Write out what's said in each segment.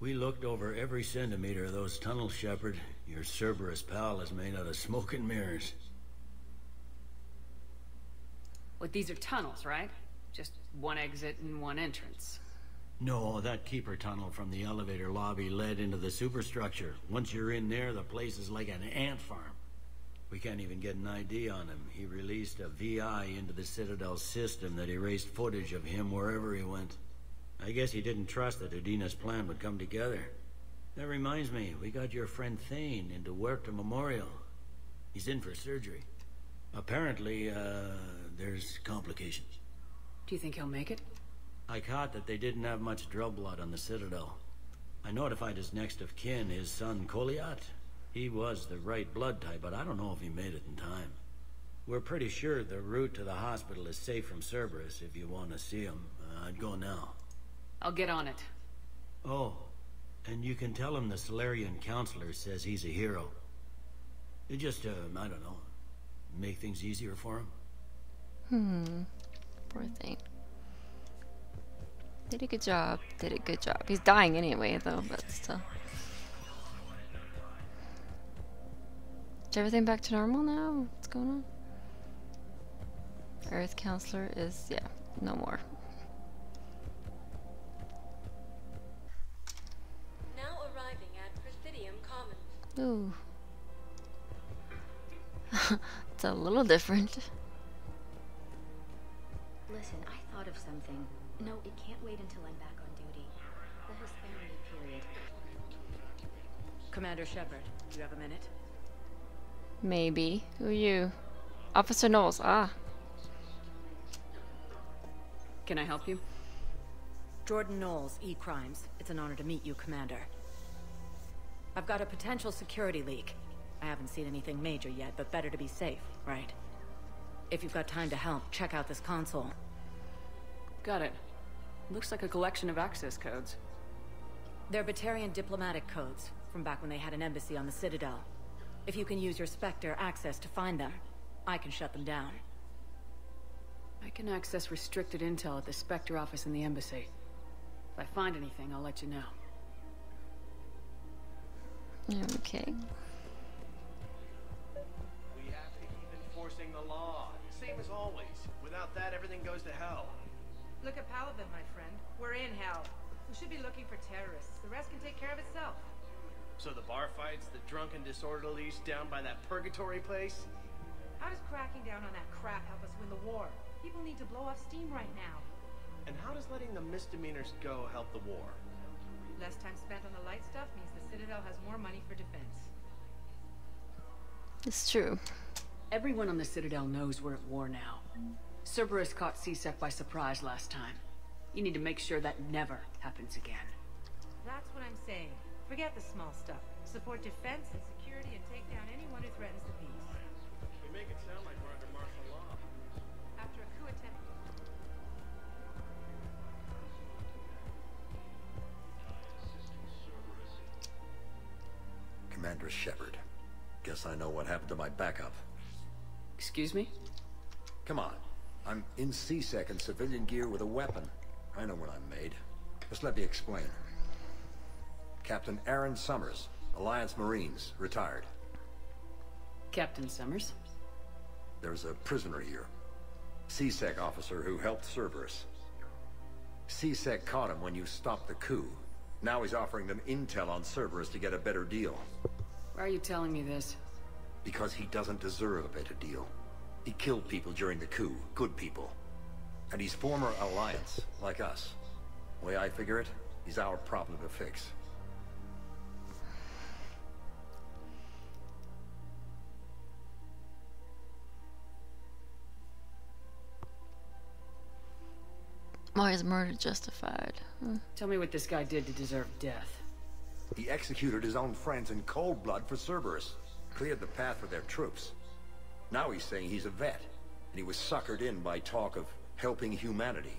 We looked over every centimeter of those tunnels, Shepard. Your Cerberus pal is made out of smoke and mirrors. Well, these are tunnels, right? Just one exit and one entrance. No, that keeper tunnel from the elevator lobby led into the superstructure. Once you're in there, the place is like an ant farm. We can't even get an ID on him. He released a VI into the Citadel system that erased footage of him wherever he went. I guess he didn't trust that Udina's plan would come together. That reminds me, we got your friend Thane into Huerta Memorial. He's in for surgery. Apparently, there's complications. Do you think he'll make it? I caught that they didn't have much drill blood on the Citadel. I notified his next of kin, his son Koliat. He was the right blood type, but I don't know if he made it in time. We're pretty sure the route to the hospital is safe from Cerberus. If you want to see him, I'd go now. I'll get on it. Oh, and you can tell him the Solarian counselor says he's a hero. It just, I don't know, make things easier for him. Poor thing. Did a good job. Did a good job. He's dying anyway, though, but still. Is everything back to normal now? What's going on? Earth counselor is, yeah, no more. Now arriving at Presidium Commons. Ooh. It's a little different. Listen, I thought of something. No, it can't wait until I'm back on duty. The Hispania period. Commander Shepard, do you have a minute? Maybe. Who are you? Officer Knowles. Ah. Can I help you? Jordan Knowles, E-Crimes. It's an honor to meet you, Commander. I've got a potential security leak. I haven't seen anything major yet, but better to be safe, right? If you've got time to help, check out this console. Got it. Looks like a collection of access codes. They're Batarian diplomatic codes, from back when they had an embassy on the Citadel. If you can use your Spectre access to find them, I can shut them down. I can access restricted intel at the Spectre office in the embassy. If I find anything, I'll let you know. Okay. We have to keep enforcing the law, same as always. Without that, everything goes to hell. Look at Paladin, my friend. We're in hell. We should be looking for terrorists. The rest can take care of itself. So the bar fights, the drunken disorderlies down by that purgatory place? How does cracking down on that crap help us win the war? People need to blow off steam right now. And how does letting the misdemeanors go help the war? Less time spent on the light stuff means the Citadel has more money for defense. It's true. Everyone on the Citadel knows we're at war now. Cerberus caught C-Sec by surprise last time. You need to make sure that never happens again. That's what I'm saying. Forget the small stuff. Support defense and security and take down anyone who threatens the peace. We make it sound like we're under martial law. After a coup attempt... Commander Shepard. Guess I know what happened to my backup. Excuse me? Come on. I'm in C-Sec in civilian gear with a weapon. I know what I'm made. Just let me explain. Captain Aaron Summers, Alliance Marines, retired. Captain Summers? There's a prisoner here. C-Sec officer who helped Cerberus. C-Sec caught him when you stopped the coup. Now he's offering them intel on Cerberus to get a better deal. Why are you telling me this? Because he doesn't deserve a better deal. He killed people during the coup, good people. And he's former Alliance, like us. The way I figure it, he's our problem to fix. Why is murder justified? Tell me what this guy did to deserve death. He executed his own friends in cold blood for Cerberus. Cleared the path for their troops. Now he's saying he's a vet, and he was suckered in by talk of helping humanity.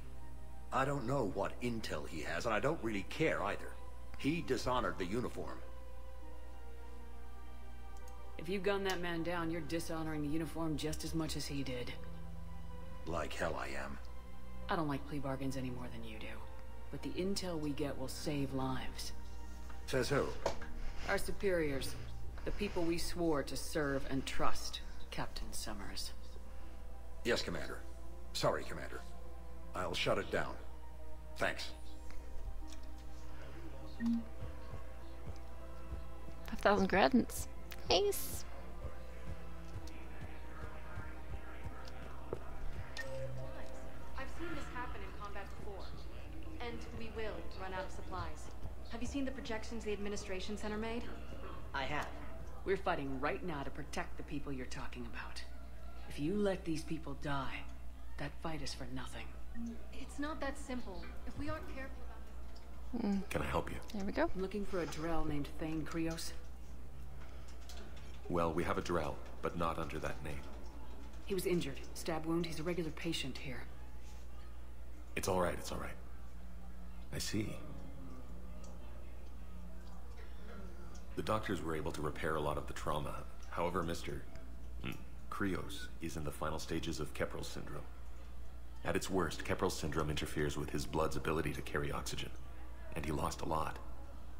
I don't know what intel he has, and I don't really care either. He dishonored the uniform. If you gun that man down, you're dishonoring the uniform just as much as he did. Like hell I am. I don't like plea bargains any more than you do. But the intel we get will save lives. Says who? Our superiors. The people we swore to serve and trust, Captain Summers. Yes, Commander. Sorry, Commander. I'll shut it down. Thanks. 5,000 credits. Nice. I've seen this happen in combat before. And we will run out of supplies. Have you seen the projections the Administration Center made? I have. We're fighting right now to protect the people you're talking about. If you let these people die, that fight is for nothing. It's not that simple. If we aren't careful about this... Can I help you? There we go. I'm looking for a Drell named Thane Krios. Well, we have a Drell, but not under that name. He was injured. Stab wound. He's a regular patient here. It's all right, it's all right. I see. The doctors were able to repair a lot of the trauma. However, Mr. Krios is in the final stages of Keprel's syndrome. At its worst, Keprel's syndrome interferes with his blood's ability to carry oxygen, and he lost a lot.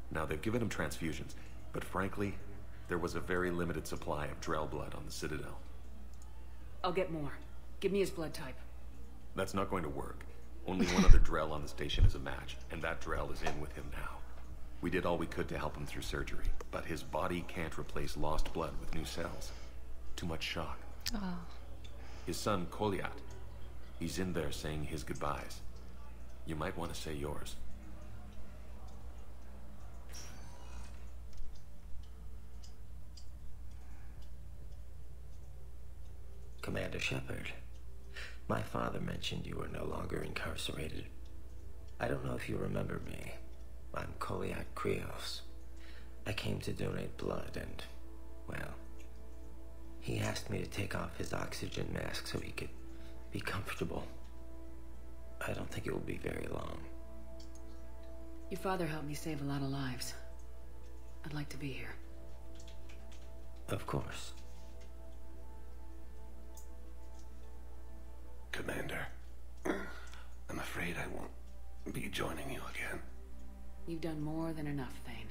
Now, they've given him transfusions, but frankly, there was a very limited supply of Drell blood on the Citadel. I'll get more. Give me his blood type. That's not going to work. Only one other Drell on the station is a match, and that Drell is in with him now. We did all we could to help him through surgery, but his body can't replace lost blood with new cells. Too much shock. Oh. His son, Koliat, he's in there saying his goodbyes. You might want to say yours. Commander Shepard, my father mentioned you were no longer incarcerated. I don't know if you remember me. I'm Koliat Krios. I came to donate blood and, well, he asked me to take off his oxygen mask so he could be comfortable. I don't think it will be very long. Your father helped me save a lot of lives. I'd like to be here. Of course. Commander, I'm afraid I won't be joining you again. You've done more than enough, Thane.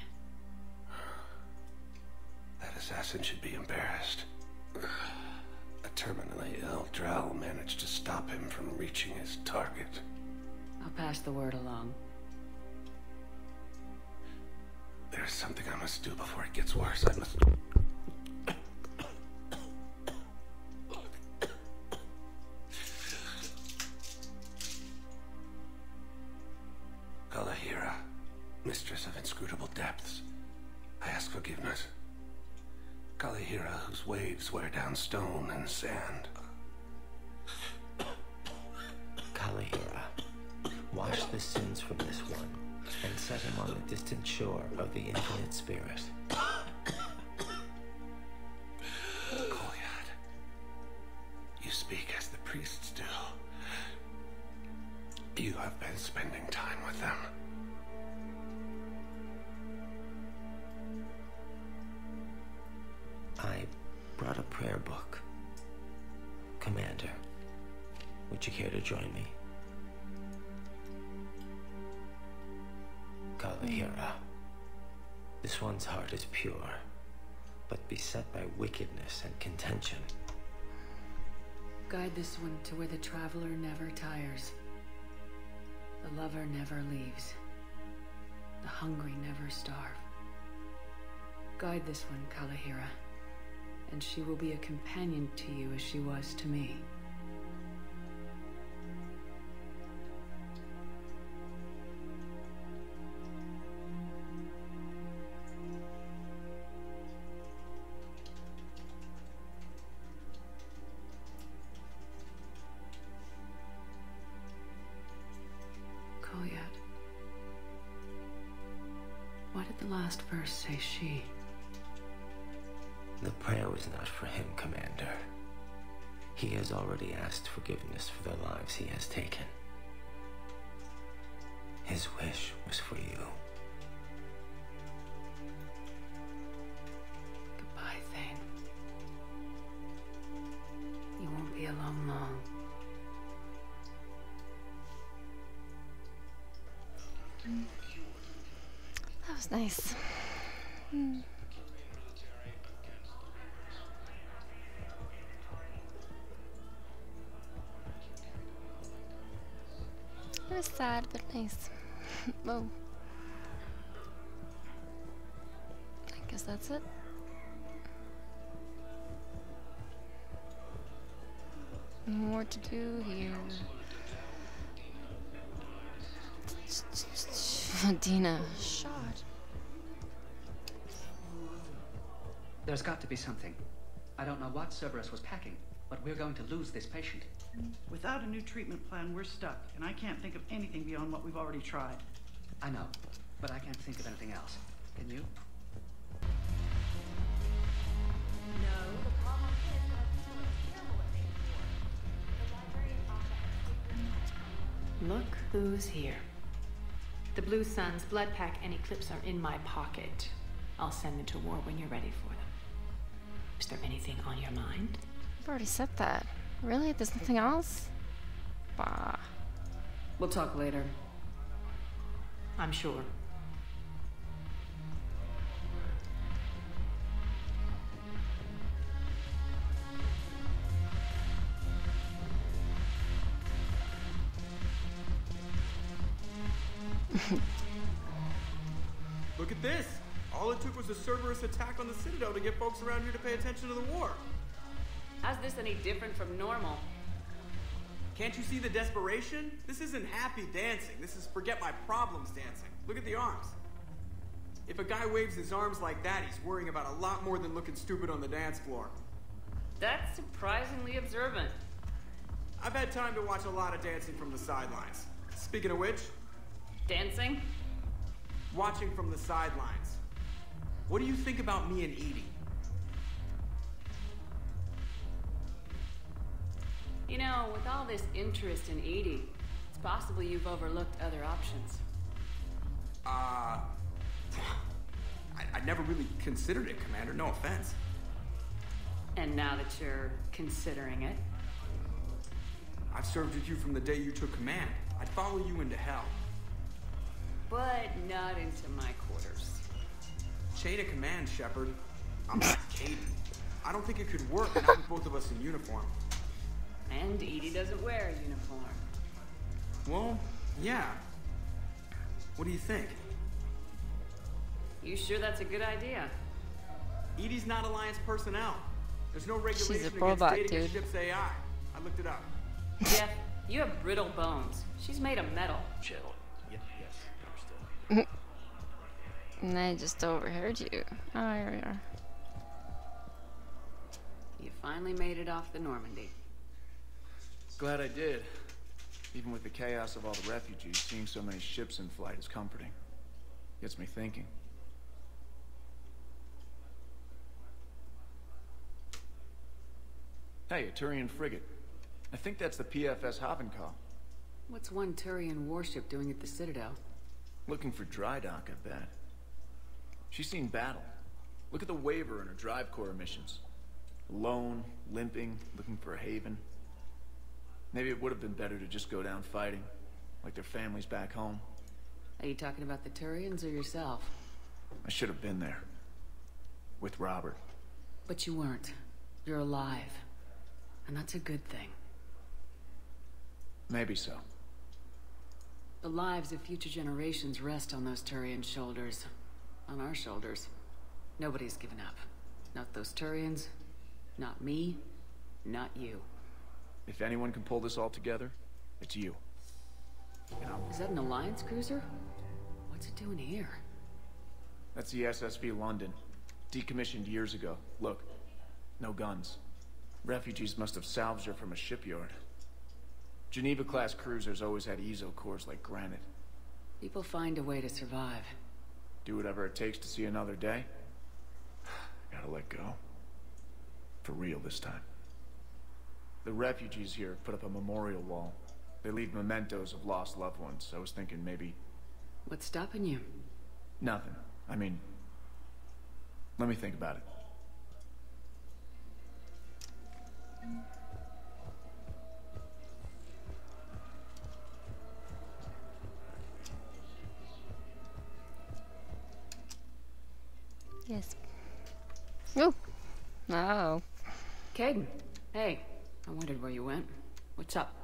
That assassin should be embarrassed. A terminally ill Drell managed to stop him from reaching his target. I'll pass the word along. There's something I must do before it gets worse. I must... Kalahira, mistress of inscrutable depths, I ask forgiveness. Kalahira, whose waves wear down stone and sand. Kalahira, wash the sins from this one, and set him on the distant shore of the infinite spirit. Koliat, you speak as the priests do. You have been spending time with them. I brought a prayer book. Commander, would you care to join me? Kalahira, this one's heart is pure, but beset by wickedness and contention. Guide this one to where the traveler never tires. The lover never leaves. The hungry never starve. Guide this one, Kalahira, and she will be a companion to you as she was to me. Why did the last verse say she? The prayer was not for him, Commander. He has already asked forgiveness for the lives he has taken. His wish was for you. Goodbye, Thane. You won't be alone long. That was Nice, nice. It was sad, but nice. Whoa. I guess that's it. More to do here. Dina, shot. There's got to be something. I don't know what Cerberus was packing, but we're going to lose this patient. Without a new treatment plan, we're stuck, and I can't think of anything beyond what we've already tried. I know, but I can't think of anything else. Can you? No, the problem is that people are terrible at making war. The librarian Look who's here. The Blue Suns, Blood Pack, and Eclipse are in my pocket. I'll send them to war when you're ready for them. Is there anything on your mind? I've already said that. Really? There's nothing else? Bah. We'll talk later. I'm sure. Look at this! All it took was a Cerberus attack on the Citadel to get folks around here to pay attention to the war. How's this any different from normal? Can't you see the desperation? This isn't happy dancing. This is forget my problems dancing. Look at the arms. If a guy waves his arms like that, he's worrying about a lot more than looking stupid on the dance floor. That's surprisingly observant. I've had time to watch a lot of dancing from the sidelines. Speaking of which... Dancing? Watching from the sidelines. What do you think about me and Edie? You know, with all this interest in Edie, it's possible you've overlooked other options. I never really considered it, Commander. No offense. And now that you're considering it? I've served with you from the day you took command. I'd follow you into hell. But not into my quarters. Chain of command, Shepard. I'm not Katie. I don't think it could work, not with both of us in uniform. And Edie doesn't wear a uniform. Well, yeah. What do you think? You sure that's a good idea? Edie's not Alliance personnel. There's no regulation She's a against robot, dating a dude. ship's AI. I looked it up. Jeff, you have brittle bones. She's made of metal. Chill. Yes, understood. And I just overheard you. Oh, here we are. You finally made it off the Normandy. Glad I did. Even with the chaos of all the refugees, seeing so many ships in flight is comforting. Gets me thinking. Hey, a Turian frigate. I think that's the PFS Havenkal. What's one Turian warship doing at the Citadel? Looking for dry dock, I bet. She's seen battle. Look at the waiver in her drive core emissions. Alone, limping, looking for a haven. Maybe it would have been better to just go down fighting, like their families back home. Are you talking about the Turians or yourself? I should have been there. With Robert. But you weren't. You're alive. And that's a good thing. Maybe so. The lives of future generations rest on those Turian shoulders. On our shoulders. Nobody's given up. Not those Turians. Not me. Not you. If anyone can pull this all together, it's you. You know? Is that an Alliance cruiser? What's it doing here? That's the SSV London. Decommissioned years ago. Look, no guns. Refugees must have salvaged her from a shipyard. Geneva-class cruisers always had ezo cores like granite. People find a way to survive. Do whatever it takes to see another day. Gotta let go. For real this time. The refugees here put up a memorial wall. They leave mementos of lost loved ones. I was thinking maybe... What's stopping you? Nothing. I mean... Let me think about it. Oh. Caden, hey. I wondered where you went. What's up?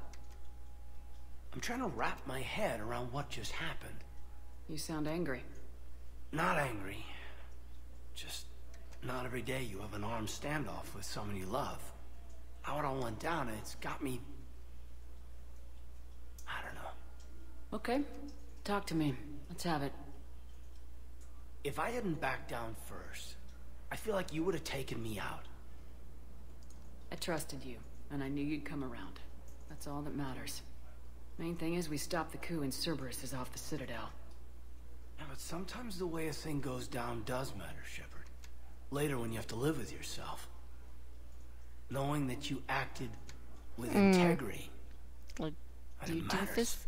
I'm trying to wrap my head around what just happened. You sound angry. Not angry. Just not every day you have an armed standoff with someone you love. How it all went down, it's got me... I don't know. Okay. Talk to me. Let's have it. If I hadn't backed down first, I feel like you would have taken me out. I trusted you, and I knew you'd come around. That's all that matters. Main thing is we stopped the coup and Cerberus is off the Citadel. Yeah, but sometimes the way a thing goes down does matter, Shepard. Later when you have to live with yourself. Knowing that you acted with integrity. Like, you do this?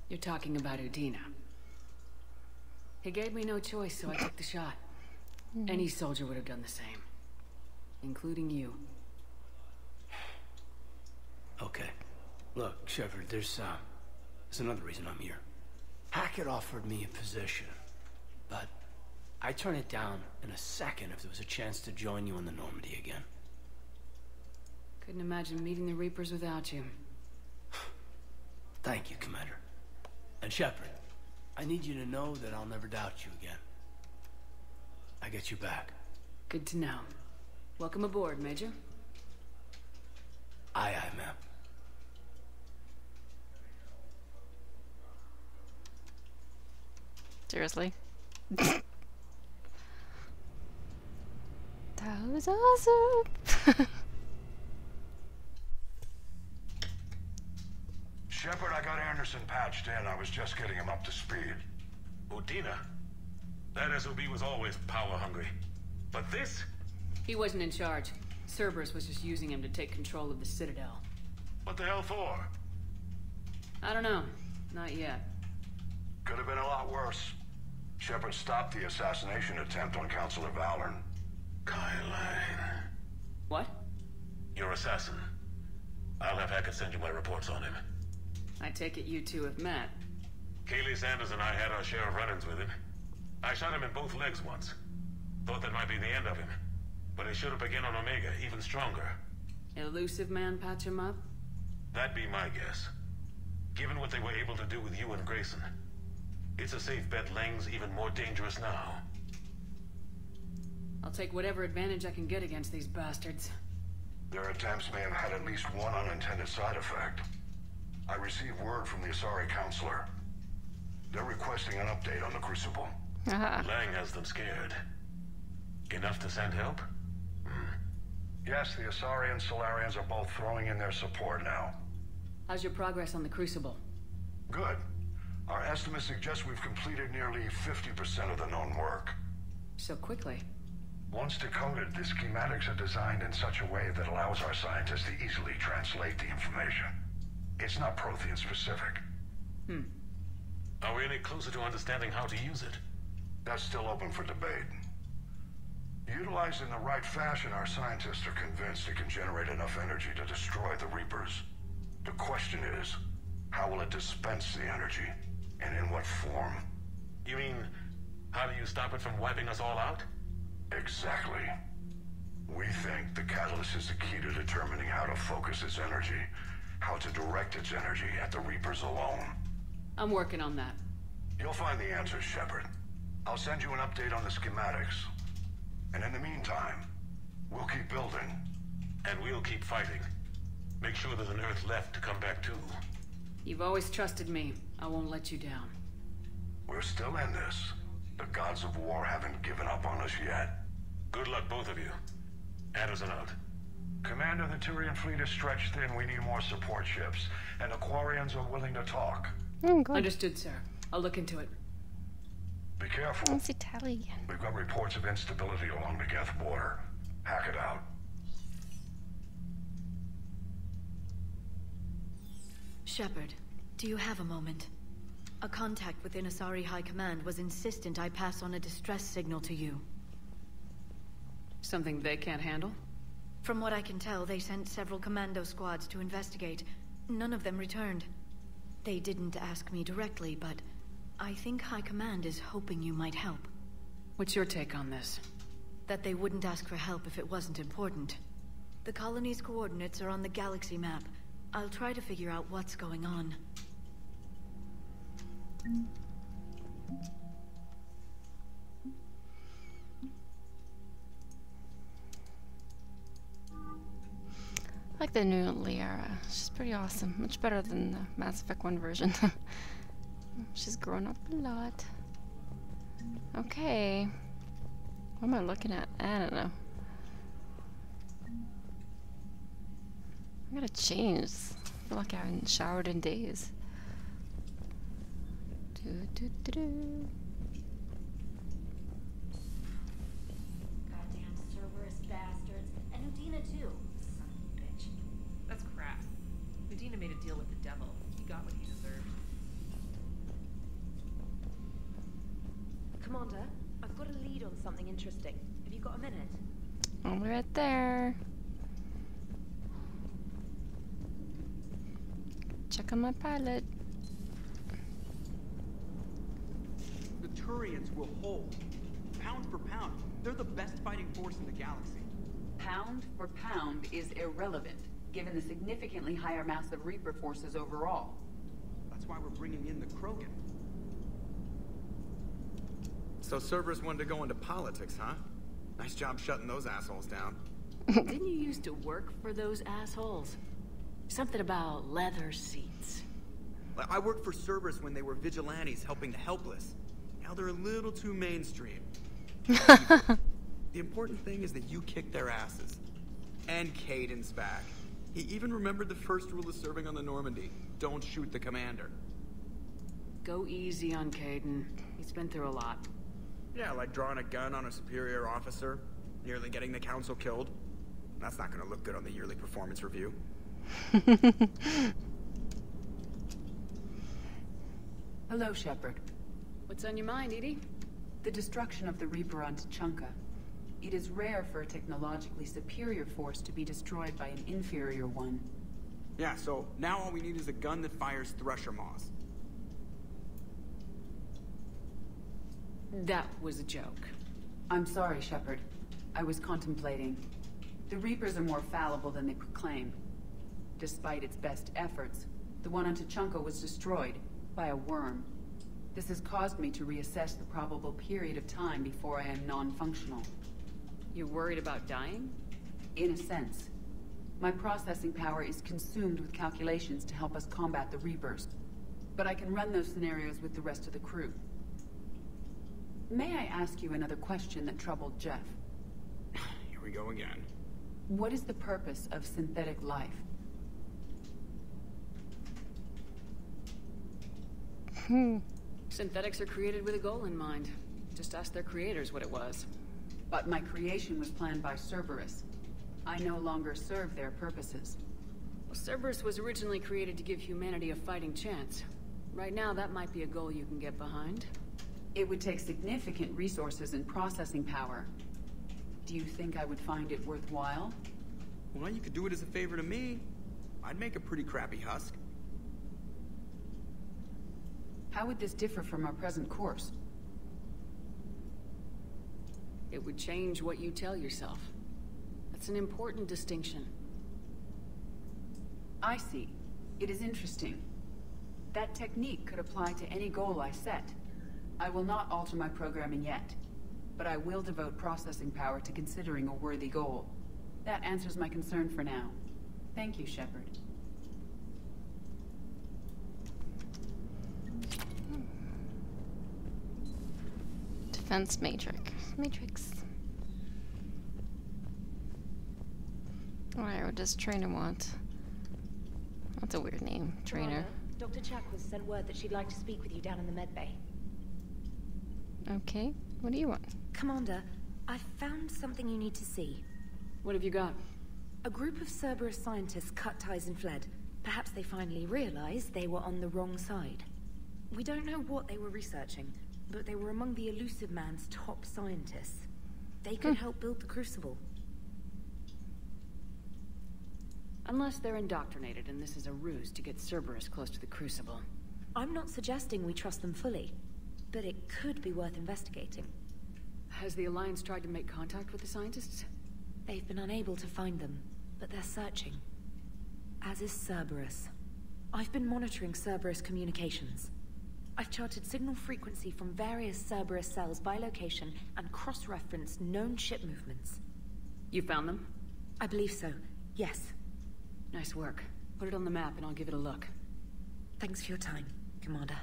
You're talking about Udina. He gave me no choice, so I took the shot. Any soldier would have done the same. Including you. Okay. Look, Shepard, there's another reason I'm here. Hackett offered me a position, but I'd turn it down in a second if there was a chance to join you in the Normandy again. Couldn't imagine meeting the Reapers without you. Thank you, Commander. And Shepard, I need you to know that I'll never doubt you again. I get you back. Good to know. Welcome aboard, Major. Aye, aye, ma'am. Seriously? That was awesome! Shepard, I got Anderson patched in. I was just getting him up to speed. Udina? That SOB was always power-hungry. But this? He wasn't in charge. Cerberus was just using him to take control of the Citadel. What the hell for? I don't know. Not yet. Could have been a lot worse. Shepard stopped the assassination attempt on Councilor Valorn. Kylan. What? Your assassin. I'll have Hackett send you my reports on him. I take it you two have met. Kaylee Sanders and I had our share of run-ins with him. I shot him in both legs once. Thought that might be the end of him. But he showed up again on Omega, even stronger. Elusive man patch him up? That'd be my guess. Given what they were able to do with you and Grayson. It's a safe bet Lang's even more dangerous now. I'll take whatever advantage I can get against these bastards. Their attempts may have had at least one unintended side effect. I received word from the Asari Counselor. They're requesting an update on the Crucible. Lang has them scared. Enough to send help? Yes, the Asari and Solarians are both throwing in their support now. How's your progress on the Crucible? Good. Our estimates suggest we've completed nearly 50% of the known work. So quickly? Once decoded, the schematics are designed in such a way that allows our scientists to easily translate the information. It's not Prothean specific. Are we any closer to understanding how to use it? That's still open for debate. Utilized in the right fashion, our scientists are convinced it can generate enough energy to destroy the Reapers. The question is, how will it dispense the energy? And in what form? You mean, how do you stop it from wiping us all out? Exactly. We think the catalyst is the key to determining how to focus its energy, how to direct its energy at the Reapers alone. I'm working on that. You'll find the answers, Shepard. I'll send you an update on the schematics. And in the meantime, we'll keep building. And we'll keep fighting. Make sure there's an Earth left to come back to. You've always trusted me. I won't let you down. We're still in this. The gods of war haven't given up on us yet. Good luck, both of you. Anderson out. Commander, the Turian fleet is stretched thin. We need more support ships. And the Quarians are willing to talk. Understood, sir. I'll look into it. Be careful. It's Italian. We've got reports of instability along the Geth border. Hack it out. Shepard, do you have a moment? A contact within Asari High Command was insistent I pass on a distress signal to you. Something they can't handle? From what I can tell, they sent several commando squads to investigate. None of them returned. They didn't ask me directly, but I think High Command is hoping you might help. What's your take on this? That they wouldn't ask for help if it wasn't important. The colony's coordinates are on the galaxy map. I'll try to figure out what's going on. I like the new Liara. She's pretty awesome. Much better than the Mass Effect 1 version. She's grown up a lot. Okay. What am I looking at? I don't know. I gotta change. I feel like I haven't showered in days. Goddamn Cerberus bastards. And Udina too. Son of a bitch. That's crap. Medina made a deal with the devil. He got what he deserved. Commander, I've got a lead on something interesting. Have you got a minute? I'm right there. Check on my pilot. The Turians will hold. Pound for pound, they're the best fighting force in the galaxy. Pound for pound is irrelevant, given the significantly higher mass of Reaper forces overall. That's why we're bringing in the Krogan. So Cerberus wanted to go into politics, huh? Nice job shutting those assholes down. Didn't you used to work for those assholes? Something about leather seats. I worked for Cerberus when they were vigilantes helping the helpless. Now they're a little too mainstream. The important thing is that you kicked their asses. And Caden's back. He even remembered the first rule of serving on the Normandy. Don't shoot the commander. Go easy on Caden. He's been through a lot. Yeah, like drawing a gun on a superior officer, nearly getting the council killed. That's not gonna look good on the yearly performance review. Hello, Shepard. What's on your mind, Edie? The destruction of the Reaper on Tuchanka. It is rare for a technologically superior force to be destroyed by an inferior one. Yeah, so now all we need is a gun that fires thresher maws. That was a joke. I'm sorry, Shepard. I was contemplating. The Reapers are more fallible than they proclaim. Despite its best efforts, the one on Tuchanka was destroyed by a worm. This has caused me to reassess the probable period of time before I am non-functional. You're worried about dying? In a sense. My processing power is consumed with calculations to help us combat the Reapers. But I can run those scenarios with the rest of the crew. May I ask you another question that troubled Jeff? Here we go again. What is the purpose of synthetic life? Synthetics are created with a goal in mind. Just ask their creators what it was. But my creation was planned by Cerberus. I no longer serve their purposes. Well, Cerberus was originally created to give humanity a fighting chance. Right now, that might be a goal you can get behind. It would take significant resources and processing power. Do you think I would find it worthwhile? Well, you could do it as a favor to me. I'd make a pretty crappy husk. How would this differ from our present course? It would change what you tell yourself. That's an important distinction. I see. It is interesting. That technique could apply to any goal I set. I will not alter my programming yet, but I will devote processing power to considering a worthy goal. That answers my concern for now. Thank you, Shepard. Defense Matrix. Alright, what does Trainer want? That's a weird name, Trainer. Dr. Chakwas sent word that she'd like to speak with you down in the medbay. Okay, what do you want? Commander, I've found something you need to see. What have you got? A group of Cerberus scientists cut ties and fled. Perhaps they finally realized they were on the wrong side. We don't know what they were researching, but they were among the Elusive Man's top scientists. They could help build the Crucible. Unless they're indoctrinated and this is a ruse to get Cerberus close to the Crucible. I'm not suggesting we trust them fully, but it could be worth investigating. Has the Alliance tried to make contact with the scientists? They've been unable to find them, but they're searching. As is Cerberus. I've been monitoring Cerberus communications. I've charted signal frequency from various Cerberus cells by location and cross-referenced known ship movements. You found them? I believe so, yes. Nice work. Put it on the map and I'll give it a look. Thanks for your time, Commander.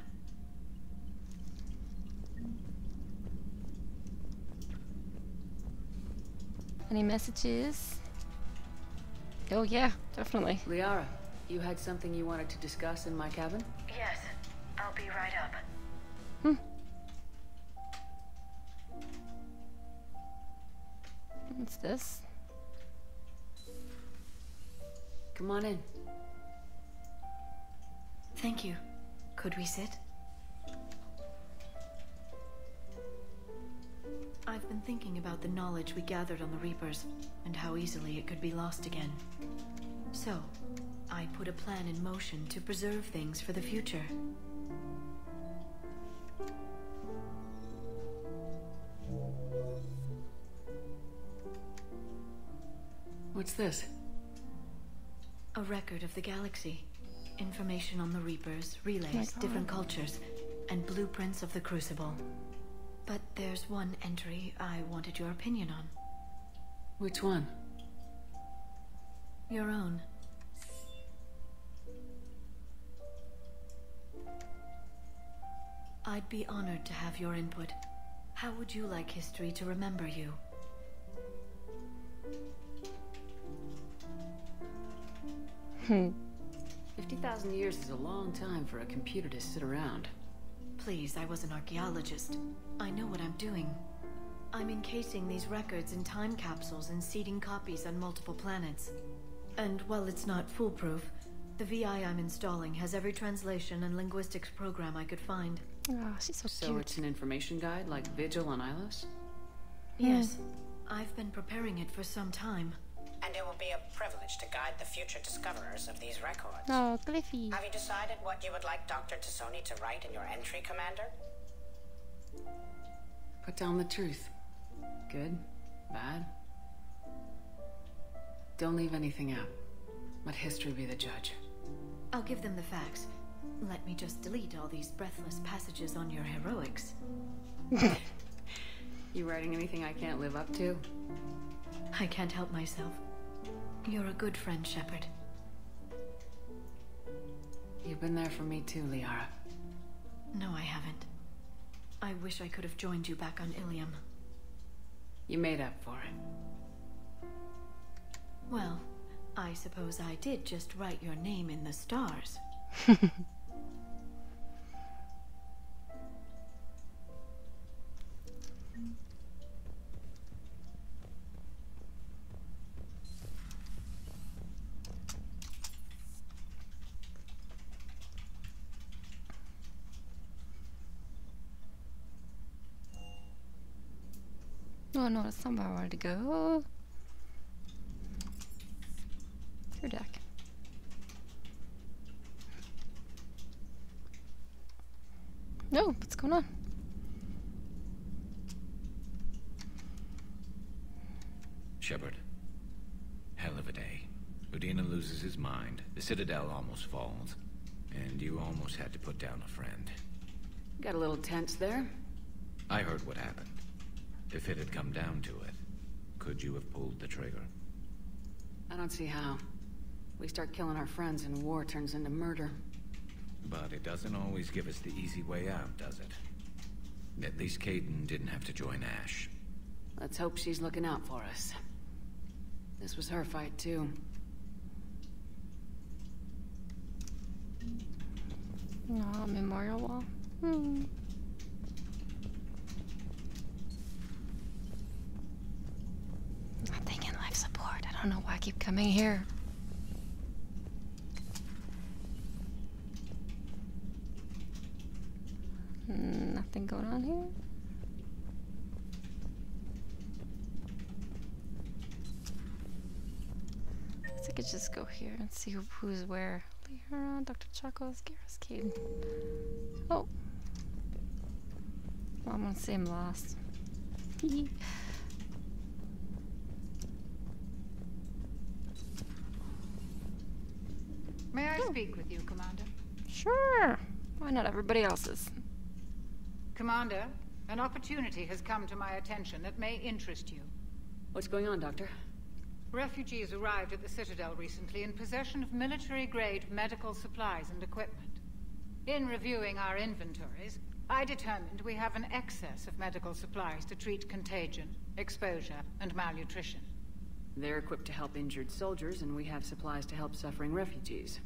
Any messages? Oh yeah, definitely. Liara, you had something you wanted to discuss in my cabin? Yes, I'll be right up. What's this? Come on in. Thank you. Could we sit? I've been thinking about the knowledge we gathered on the Reapers, and how easily it could be lost again. So, I put a plan in motion to preserve things for the future. What's this? A record of the galaxy. Information on the Reapers, relays, different cultures, and blueprints of the Crucible. But there's one entry I wanted your opinion on. Which one? Your own. I'd be honored to have your input. How would you like history to remember you? 50,000 years is a long time for a computer to sit around. Please, I was an archaeologist. I know what I'm doing. I'm encasing these records in time capsules and seeding copies on multiple planets. And while it's not foolproof, the VI I'm installing has every translation and linguistics program I could find. Oh, she's so So cute. it's an information guide like Vigil on Ilos? Yes. I've been preparing it for some time. And it will be a privilege to guide the future discoverers of these records. Oh, Cliffy. Have you decided what you would like Dr. Tassoni to write in your entry, Commander? Put down the truth. Good, bad. Don't leave anything out. Let history be the judge. I'll give them the facts. Let me just delete all these breathless passages on your heroics. You writing anything I can't live up to? I can't help myself. You're a good friend, Shepard. You've been there for me too, Liara. No, I haven't. I wish I could have joined you back on Ilium. You made up for it. Well, I suppose I did just write your name in the stars. Oh no, it's somewhere I wanted to go. Your deck. No, what's going on? Shepard. Hell of a day. Udina loses his mind, the Citadel almost falls, and you almost had to put down a friend. Got a little tense there. I heard what happened. If it had come down to it, could you have pulled the trigger? I don't see how. We start killing our friends and war turns into murder. But it doesn't always give us the easy way out, does it? At least Caden didn't have to join Ash. Let's hope she's looking out for us. This was her fight, too. No, memorial wall. Nothing in life support. I don't know why I keep coming here. Nothing going on here. I guess I could just go here and see who's where. Liara, Dr. Chuckles, Garrus, Caden. Oh. Well, I'm gonna say I'm lost. May I speak with you, Commander? Sure. Why not everybody else's? Commander, an opportunity has come to my attention that may interest you. What's going on, Doctor? Refugees arrived at the Citadel recently in possession of military-grade medical supplies and equipment. In reviewing our inventories, I determined we have an excess of medical supplies to treat contagion, exposure, and malnutrition. They're equipped to help injured soldiers, and we have supplies to help suffering refugees.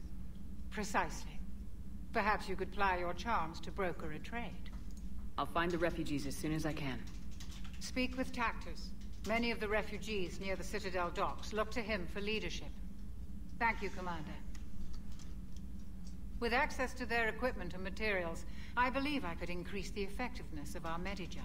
Precisely. Perhaps you could ply your charms to broker a trade. I'll find the refugees as soon as I can. Speak with Tactus. Many of the refugees near the Citadel docks look to him for leadership. Thank you, Commander. With access to their equipment and materials, I believe I could increase the effectiveness of our Medigel.